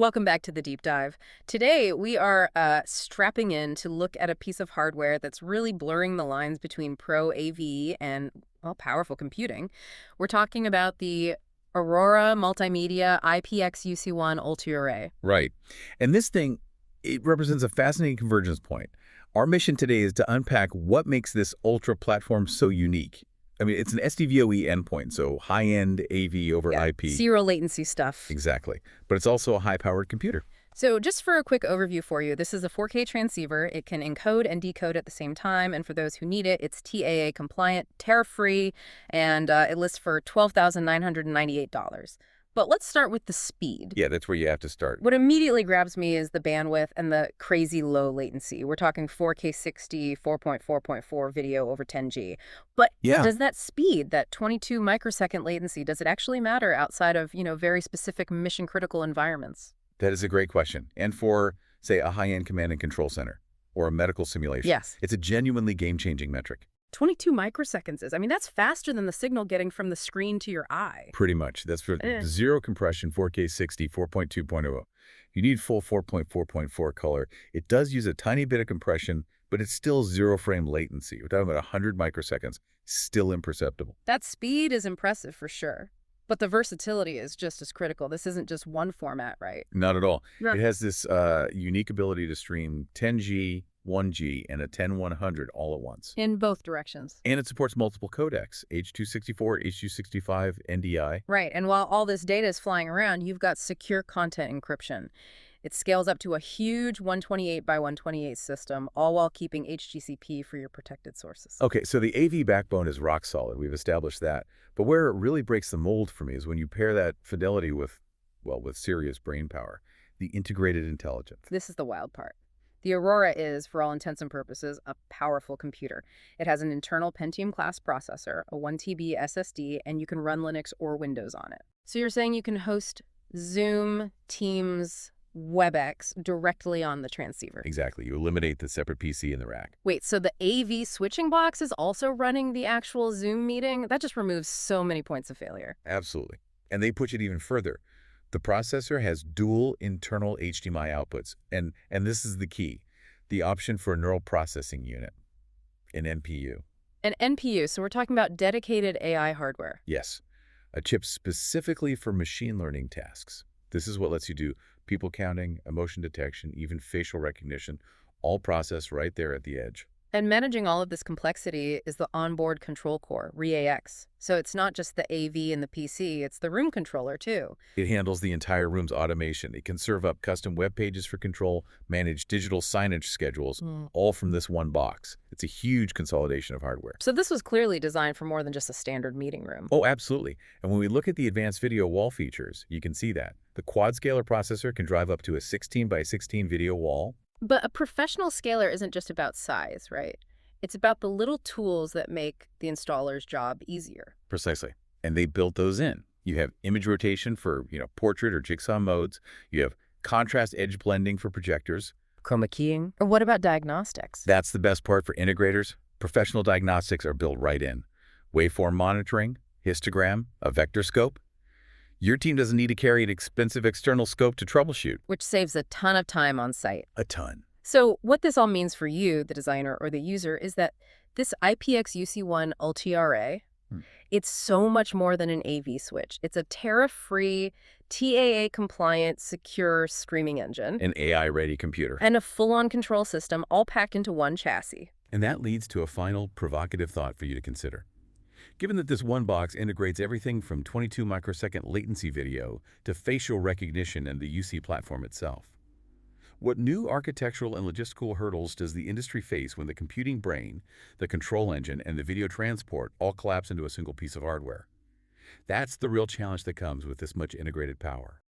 Welcome back to the deep dive. Today, we are strapping in to look at a piece of hardware that's really blurring the lines between pro AV and, well, powerful computing. We're talking about the Aurora Multimedia IPX-UC1 Ultra-1. Right. And this thing, it represents a fascinating convergence point. Our mission today is to unpack what makes this Ultra platform so unique. I mean, it's an SDVoE endpoint, so high-end AV over IP. Zero latency stuff. Exactly. But it's also a high-powered computer. So just for a quick overview for you, this is a 4K transceiver. It can encode and decode at the same time, and for those who need it, it's TAA compliant, tariff-free, and it lists for $12,998. But let's start with the speed. Yeah, that's where you have to start. What immediately grabs me is the bandwidth and the crazy low latency. We're talking 4K 60, 4.4.4 video over 10G. But does that speed, that 22 microsecond latency, does it actually matter outside of, very specific mission-critical environments? That is a great question. And for, say, a high-end command and control center or a medical simulation, yes, it's a genuinely game-changing metric. 22 microseconds is, that's faster than the signal getting from the screen to your eye. Pretty much. That's for zero compression, 4K 60, 4.2.0. You need full 4.4.4 color. It does use a tiny bit of compression, but it's still zero frame latency. We're talking about 100 microseconds, still imperceptible. That speed is impressive for sure. But the versatility is just as critical. This isn't just one format, right? Not at all. Yeah. It has this unique ability to stream 10G, 1G, and a 10-100 all at once. In both directions. And it supports multiple codecs, H.264, H.265, NDI. Right, and while all this data is flying around, you've got secure content encryption. It scales up to a huge 128 by 128 system, all while keeping HGCP for your protected sources. Okay, so the AV backbone is rock solid. We've established that. But where it really breaks the mold for me is when you pair that fidelity with serious brain power, the integrated intelligence. This is the wild part. The Aurora is, for all intents and purposes, a powerful computer. It has an internal Pentium-class processor, a 1 TB SSD, and you can run Linux or Windows on it. So you're saying you can host Zoom, Teams, WebEx directly on the transceiver? Exactly. You eliminate the separate PC in the rack. Wait, so the AV switching box is also running the actual Zoom meeting? That just removes so many points of failure. Absolutely. And they push it even further. The processor has dual internal HDMI outputs, and this is the key, the option for a neural processing unit, an NPU. An NPU, so we're talking about dedicated AI hardware. Yes, a chip specifically for machine learning tasks. This is what lets you do people counting, emotion detection, even facial recognition, all processed right there at the edge. And managing all of this complexity is the onboard control core, RE-AX. So it's not just the AV and the PC, it's the room controller too. It handles the entire room's automation. It can serve up custom web pages for control, manage digital signage schedules, all from this one box. It's a huge consolidation of hardware. So this was clearly designed for more than just a standard meeting room. Oh, absolutely. And when we look at the advanced video wall features, you can see that. The quad-scaler processor can drive up to a 16 by 16 video wall. But a professional scaler isn't just about size, right? It's about the little tools that make the installer's job easier. Precisely. And they built those in. You have image rotation for, portrait or jigsaw modes. You have contrast edge blending for projectors. Chroma keying? Or what about diagnostics? That's the best part for integrators. Professional diagnostics are built right in. Waveform monitoring, histogram, a vector scope. Your team doesn't need to carry an expensive external scope to troubleshoot. Which saves a ton of time on site. A ton. So what this all means for you, the designer or the user, is that this IPX-UC1 Ultra-1, it's so much more than an AV switch. It's a tariff-free, TAA-compliant, secure streaming engine. An AI-ready computer. And a full-on control system all packed into one chassis. And that leads to a final provocative thought for you to consider. Given that this one box integrates everything from 22 microsecond latency video to facial recognition and the UC platform itself, what new architectural and logistical hurdles does the industry face when the computing brain, the control engine, and the video transport all collapse into a single piece of hardware? That's the real challenge that comes with this much integrated power.